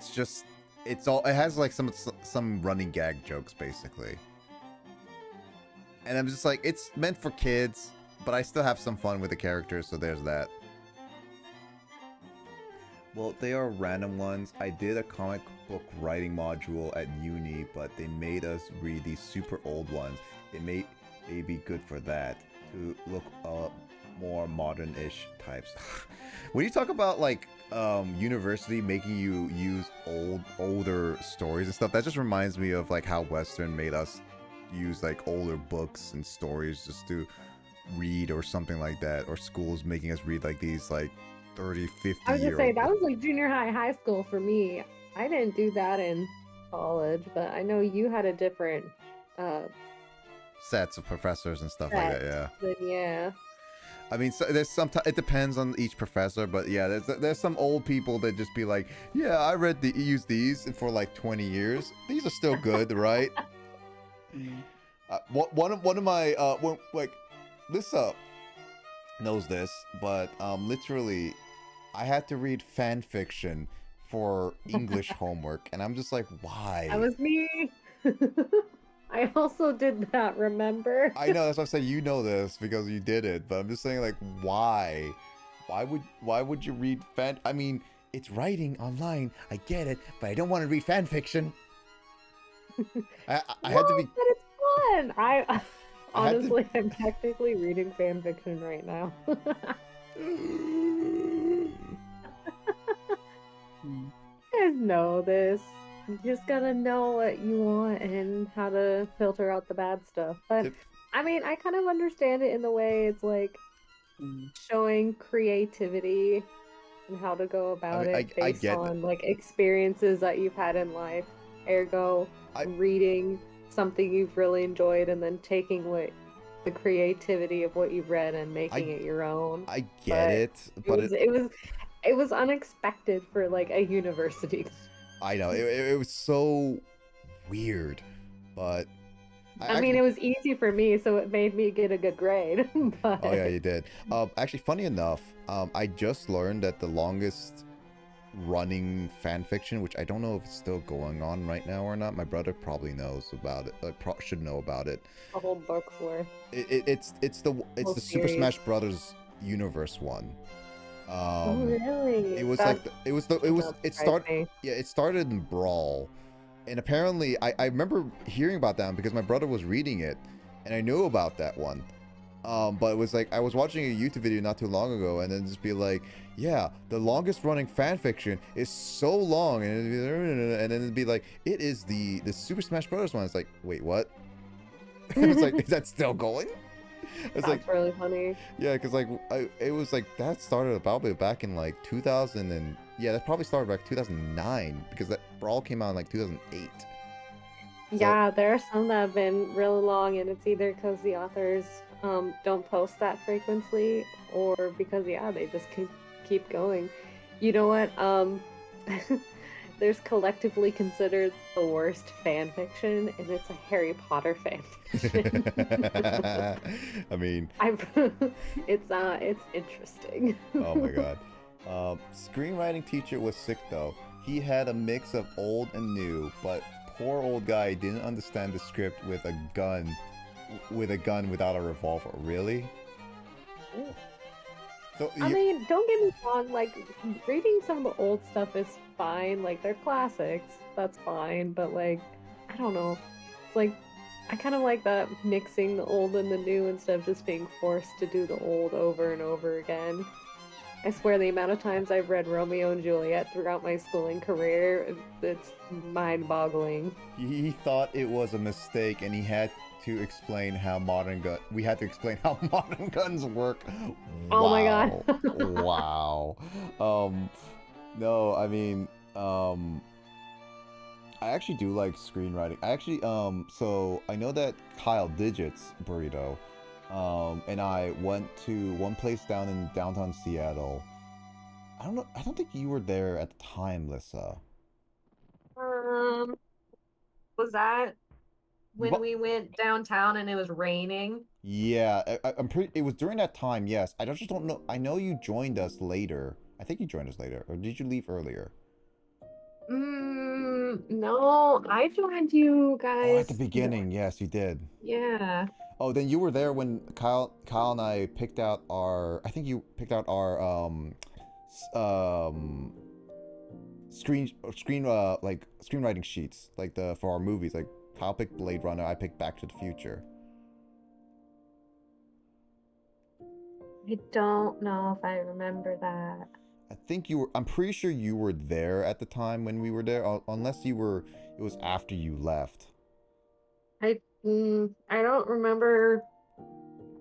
has like some running gag jokes basically. And I'm just like, it's meant for kids, but I still have some fun with the characters, so there's that. Well, they are random ones. I did a comic book writing module at uni, but they made us read these super old ones. It may be good for that, to look more modern-ish types. When you talk about like university making you use older stories and stuff, that just reminds me of like how Western made us use like older books and stories just to read or something like that, or schools making us read like these like 30, 50 I was year gonna say old that was like junior high school for me. I didn't do that in college, but I know you had a different sets of professors and stuff like that. Yeah. But yeah. I mean, so there's it depends on each professor, but yeah, there's some old people that just be like, yeah, I used these for like 20 years. These are still good, right? One of my like this knows this, but literally, I had to read fan fiction for English homework, and I'm just like, why? That was me. I also did that, remember? I know, that's what I'm saying. You know this because you did it, but I'm just saying, like, why? Why would you read fan? I mean, it's writing online. I get it, but I don't want to read fan fiction. I had to be. But it's fun. Honestly, I'm technically reading fan fiction right now. You guys know this. You just gotta know what you want and how to filter out the bad stuff. But If- I mean, I kind of understand it in the way it's like showing creativity and how to go about it I based get on like experiences that you've had in life. Ergo, I- reading something you've really enjoyed and then taking what the creativity of what you've read and making it your own. I get But it, It but was it was unexpected for like a university. I know it was so weird, but I mean, it was easy for me, so it made me get a good grade. But oh yeah, you did. Actually, funny enough, I just learned that the longest running fan fiction, which I don't know if it's still going on right now or not. My brother probably knows about it. Should know about it. a whole book's worth. It's the Whole Super series. Smash Brothers universe one. Oh really? It was That like it started. me. Yeah, it started in Brawl, and apparently I remember hearing about that because my brother was reading it, and I knew about that one. But it was like I was watching a YouTube video not too long ago, and then just be like, yeah, the longest running fan fiction is so long, and then it'd be like, it is the Super Smash Brothers one. It's like, wait, what? It's like, is that still going? It's like, That's really funny. yeah, because like it was like that started probably back in like 2000 and yeah, that probably started back 2009 because that Brawl came out in like 2008. Yeah, there are some that have been really long, and it's either because the authors don't post that frequently, or because they just keep going. You know what? There's collectively considered the worst fan fiction, and it's a Harry Potter fan fiction. I mean, it's interesting. oh my god. Screenwriting teacher was sick though. He had a mix of old and new, but poor old guy didn't understand the script with a gun without a revolver. Really? So I mean, don't get me wrong, like, reading some of the old stuff is fine, like, they're classics, that's fine, but, like, I don't know, it's like, I kind of like that mixing the old and the new instead of just being forced to do the old over and over again. I swear the amount of times I've read Romeo and Juliet throughout my schooling career, it's mind-boggling. he thought it was a mistake, and he had to explain how we had to explain how modern guns work. Oh my god. Wow. No, I mean, I actually do like screenwriting. I actually, so I know that Kyle Digits Burrito, and I went to one place down in downtown Seattle. I don't think you were there at the time, Lissa. Was that when What? we went downtown and it was raining? Yeah, I'm pretty. It was during that time. Yes, I just don't know. I know you joined us later. I think you joined us later, or did you leave earlier? No, I joined you guys. Oh, at the beginning, yes, you did. Yeah. Oh, then you were there when Kyle and I picked out our. I think you picked out our screenwriting sheets, like for our movies. Like Kyle picked Blade Runner, I picked Back to the Future. I don't know if I remember that. I think you were. I'm pretty sure you were there at the time when we were there, unless you were. It was after you left. I don't remember.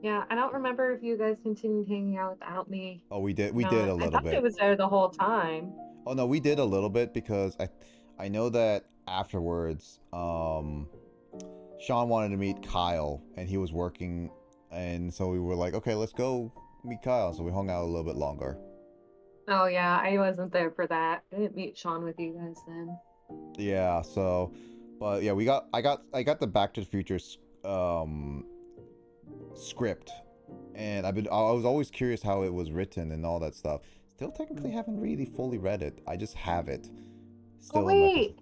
Yeah, I don't remember if you guys continued hanging out without me. Oh, we did. We did a I little thought bit. it was there the whole time. Oh no, we did a little bit because I know that afterwards, Sean wanted to meet Kyle and he was working, and so we were like, okay, let's go meet Kyle. So we hung out a little bit longer. Oh yeah, I wasn't there for that. I didn't meet Sean with you guys then. Yeah. So, but yeah, I got the Back to the Future script, and I was always curious how it was written and all that stuff. Still technically haven't really fully read it. I just have it. Still in my Wait,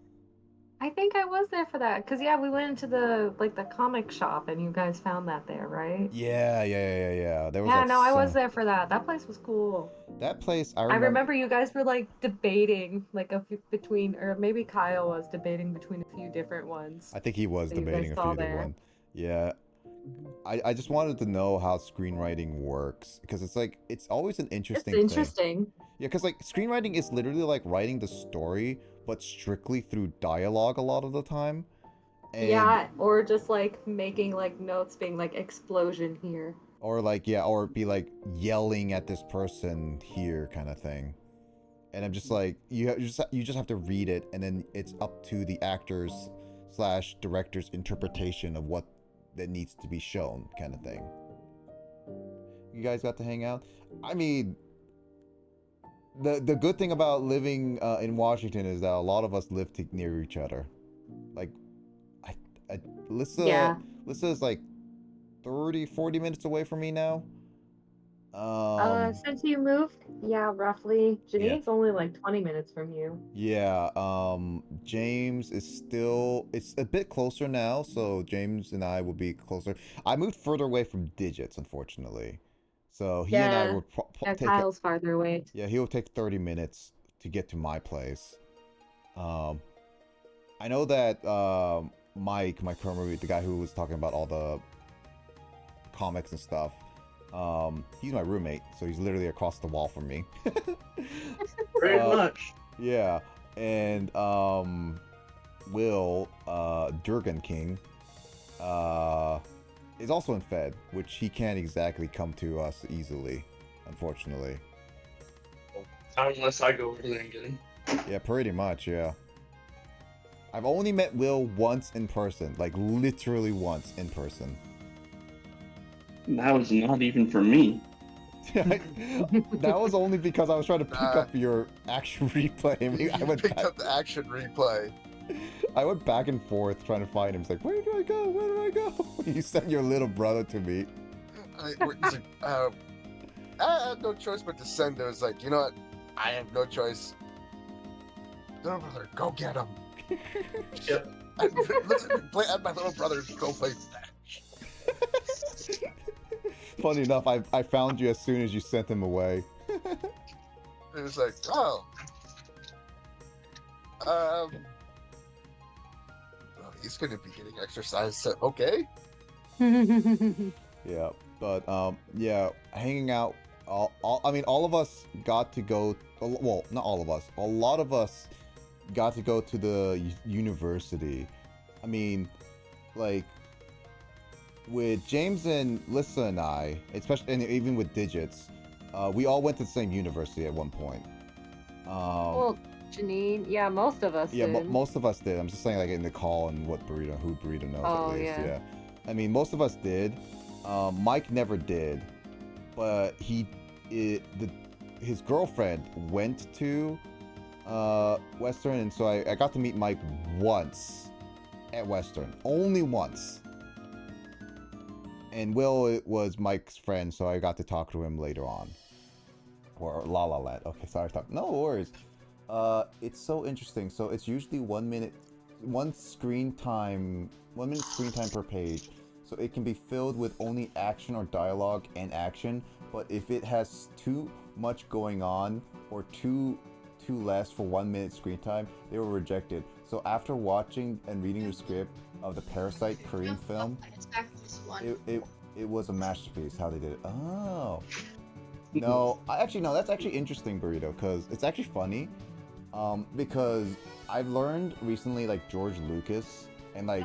I think I was there for that. Cause yeah, we went into the comic shop and you guys found that there, right? Yeah. There was Yeah, like no, I was there for that. That place was cool. that place. I remember you guys were like debating between, or maybe Kyle was debating between a few different ones. I think he was that you debating guys a saw few different there. one. Yeah, I just wanted to know how screenwriting works because it's like it's always an It's interesting thing. interesting. Yeah, because like screenwriting is literally like writing the story, but strictly through dialogue a lot of the time. And Yeah, or just like making like notes being like explosion here. or like yeah, or be like yelling at this person here kind of thing. And I'm just like you just have to read it, and then it's up to the actors slash director's interpretation of what that needs to be shown kind of thing. You guys got to hang out. I mean, the good thing about living in Washington is that a lot of us live near each other. Like, I Lissa Yeah. Is like 30-40 minutes away from me now. Since you moved, yeah, roughly. Yeah. Janine's only like 20 minutes from you. Yeah, James is still, it's a bit closer now, so James and I will be closer. I moved further away from Digits, unfortunately. So he and I Yeah. will Yeah, take, Kyle's farther away. yeah, he'll take 30 minutes to get to my place. I know that, Mike, my current roommate, the guy who was talking about all the comics and stuff, he's my roommate, so he's literally across the wall from me. Very much. Yeah, and Will Durgan King is also in Fed, which he can't exactly come to us easily, unfortunately. Unless I go over there and get him. Yeah, pretty much, yeah. I've only met Will once in person, like literally once in person. That was not even for me. That was only because I was trying to pick Nah. up your action replay. I mean, I went picked back, up the action replay. I went back and forth trying to find him. It's like, where do I go? Where do I go? You sent your little brother to me. It's like, I had no choice but to send it. It was like, you know what? I have no choice. Little brother, go get him. Yep. Let my little brother go play Smash. Funny enough, I found you as soon as you sent him away. It was like, oh. Well, he's gonna be getting exercise, so okay. Yeah, but yeah, hanging out. I mean, all of us got to go. Well, not all of us. A lot of us got to go to the university. I mean, like with James and Lissa and I, especially, and even with Digits, we all went to the same university at one point. Well, Janine, yeah, most of us Yeah, did. most of us did. I'm just saying, like in the call and who Burrito knows Oh, at least. yeah. Yeah. I mean, most of us did. Mike never did, but his girlfriend went to Western, and so I got to meet Mike once at Western, only once. And Will was Mike's friend, so I got to talk to him later on. Or La La Land. Okay, sorry. No worries. It's so interesting. So it's usually 1 minute, 1 minute screen time per page. So it can be filled with only action or dialogue and action. But if it has too much going on or too less for 1 minute screen time, they were rejected. So after watching and reading the script of the Parasite Korean film, it was a masterpiece how they did it. Oh. No, that's actually interesting, Burrito, because it's actually funny. Because I've learned recently, like George Lucas, and like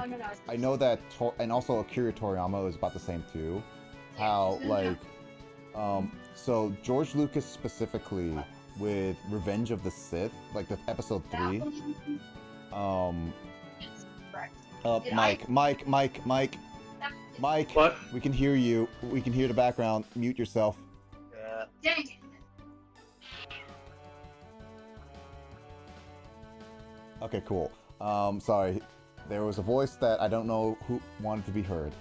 I know that, and also Akira Toriyama is about the same too. How like, so George Lucas specifically with Revenge of the Sith, like the episode 3. Mike. What? We can hear you. We can hear the background. Mute yourself. Yeah. Okay, cool. Sorry. There was a voice that I don't know who wanted to be heard.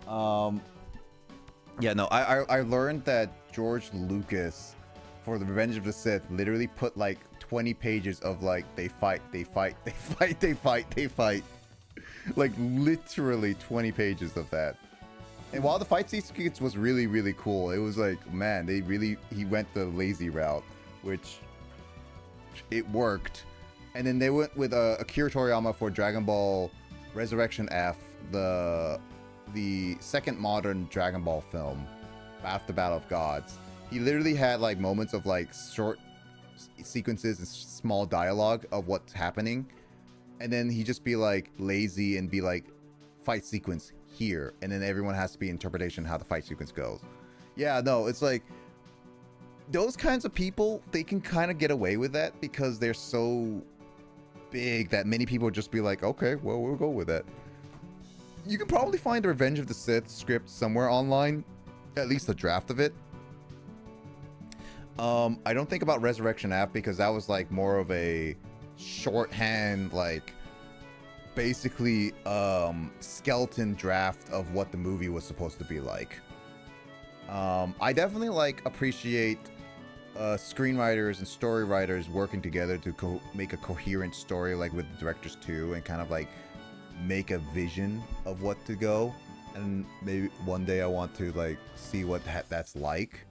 Yeah, no, I learned that George Lucas, for the Revenge of the Sith, literally put like 20 pages of like, they fight. Like literally 20 pages of that. And while the fight sequence was really, really cool, it was like, man, he went the lazy route, which it worked. And then they went with Akira Toriyama for Dragon Ball Resurrection F, the the second modern Dragon Ball film, after Battle of Gods, he literally had like moments of like short sequences and small dialogue of what's happening, and then he just be like lazy and be like, fight sequence here, and then everyone has to be interpretation how the fight sequence goes. Yeah, no, it's like those kinds of people, they can kind of get away with that because they're so big that many people just be like, okay, well, we'll go with that. You can probably find the Revenge of the Sith script somewhere online, at least a draft of it. I don't think about Resurrection app because that was like more of a shorthand, like basically skeleton draft of what the movie was supposed to be like. I definitely like appreciate screenwriters and story writers working together to make a coherent story, like with the directors too, and kind of like make a vision of what to go. And maybe one day I want to like see what that's like.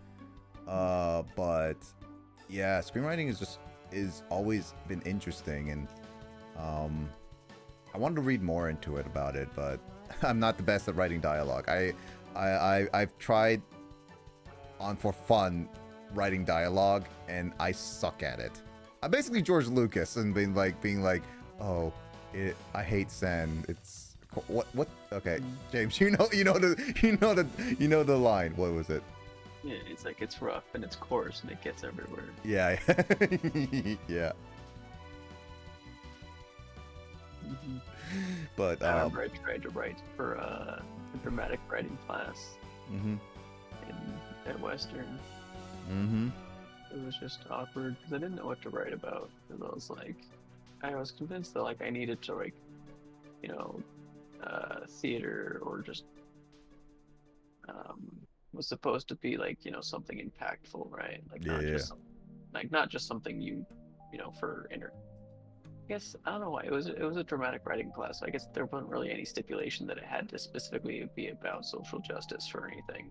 But yeah, screenwriting is always been interesting, and I wanted to read more into it about it, but I'm not the best at writing dialogue. I've tried on for fun writing dialogue, and I suck at it. I'm basically George Lucas and being like, oh, I hate sand. It's what? Okay, James, you know the line. What was it? Yeah, it's like it's rough and it's coarse and it gets everywhere. Yeah, yeah. Mm-hmm. But I remember I tried to write for a dramatic writing class at Western. It was just awkward because I didn't know what to write about. Because I was convinced that like I needed to like, theater or just was supposed to be like something impactful, right? Like not just something for inner. I guess I don't know why it was a dramatic writing class. So I guess there wasn't really any stipulation that it had to specifically be about social justice or anything.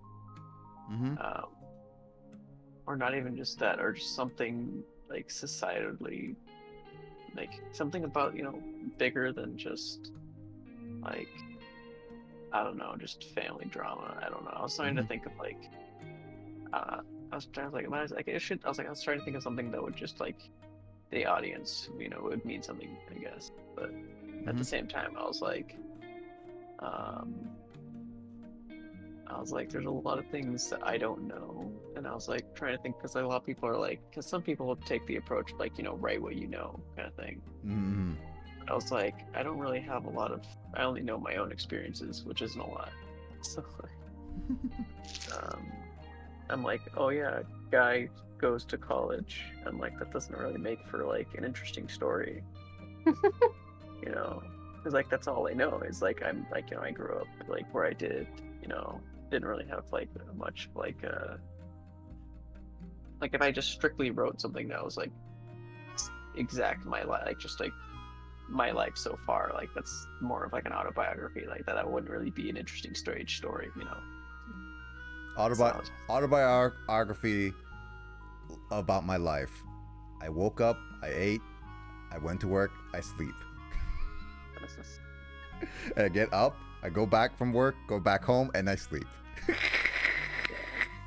Or not even just that, or just something like societally, like something about bigger than just like I don't know, just family drama. I don't know. I was trying to think of like I was trying to think of something that would just like the audience, would mean something, I guess. But at the same time, I was like, there's a lot of things that I don't know, and I was like trying to think because a lot of people are like, because some people will take the approach like write what you know kind of thing. I was like, I don't really have a lot of. I only know my own experiences, which isn't a lot. So, I'm like, oh yeah, guy goes to college. I'm like, that doesn't really make for like an interesting story. Because like that's all I know is like I'm like I grew up like where I did. Didn't really have like much like if I just strictly wrote something that was like exact my life, like just like my life so far, like that's more of like an autobiography like that wouldn't really be an interesting story. Autobiography about my life. I woke up, I ate, I went to work, I sleep. I get up, I go back from work, go back home, and I sleep.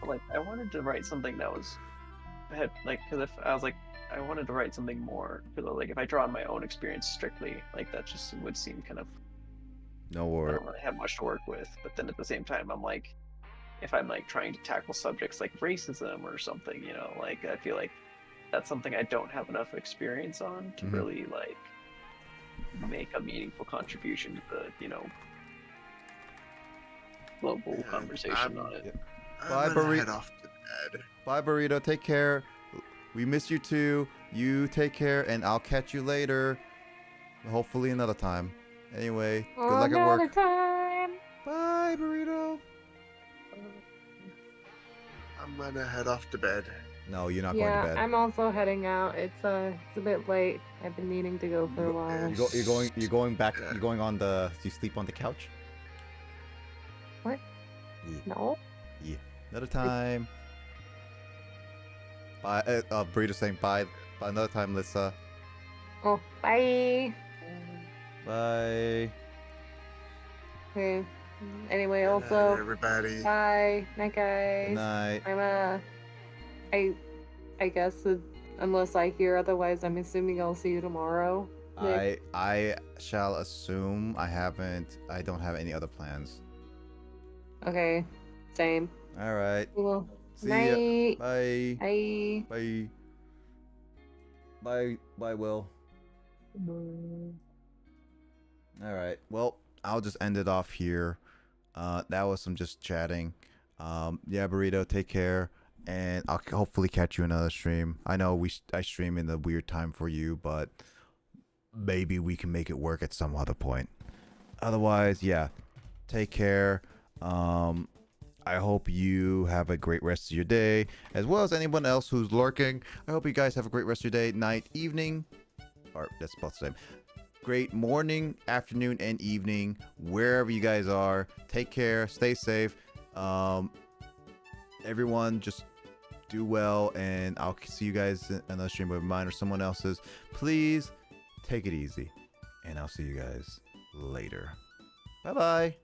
Like I wanted to write something that was because if I was like I wanted to write something more because like if I draw on my own experience strictly, like that just would seem kind of no worry. I don't really have much to work with. But then at the same time, I'm like, if I'm like trying to tackle subjects like racism or something, like I feel like that's something I don't have enough experience on to really like make a meaningful contribution to the global conversation on it. Bye, Burrito. Head off to bed. Bye, Burrito. Take care. We miss you too. You take care, and I'll catch you later. Hopefully another time. Anyway, good luck at work. Another time. Bye, Burrito. I'm gonna head off to bed. No, you're not going to bed. Yeah, I'm also heading out. It's a bit late. I've been needing to go for a while. You're going back. You're going on the. Do you sleep on the couch? What? Yeah. No. Yeah. Another time. Bye. Burrito saying bye. Bye. Another time, Lissa. Oh, bye. Bye. Okay. Anyway, Good night, also, everybody. bye, night, Good guys. night. I guess unless I hear otherwise, I'm assuming I'll see you tomorrow. Nick. I shall assume I don't have any other plans. Okay, same. All right. Well, See ya. night. Bye. Bye. Bye. Bye. Bye, Will. All right. Well, I'll just end it off here. That was some just chatting. Yeah, Burrito, take care, and I'll hopefully catch you in another stream. I know I stream in a weird time for you, but maybe we can make it work at some other point. Otherwise, yeah, take care. I hope you have a great rest of your day, as well as anyone else who's lurking. I hope you guys have a great rest of your day, night, evening, or that's both the same. Great morning, afternoon, and evening, wherever you guys are. Take care, stay safe. Everyone, just do well, and I'll see you guys in another stream with mine or someone else's. Please take it easy, and I'll see you guys later. Bye bye.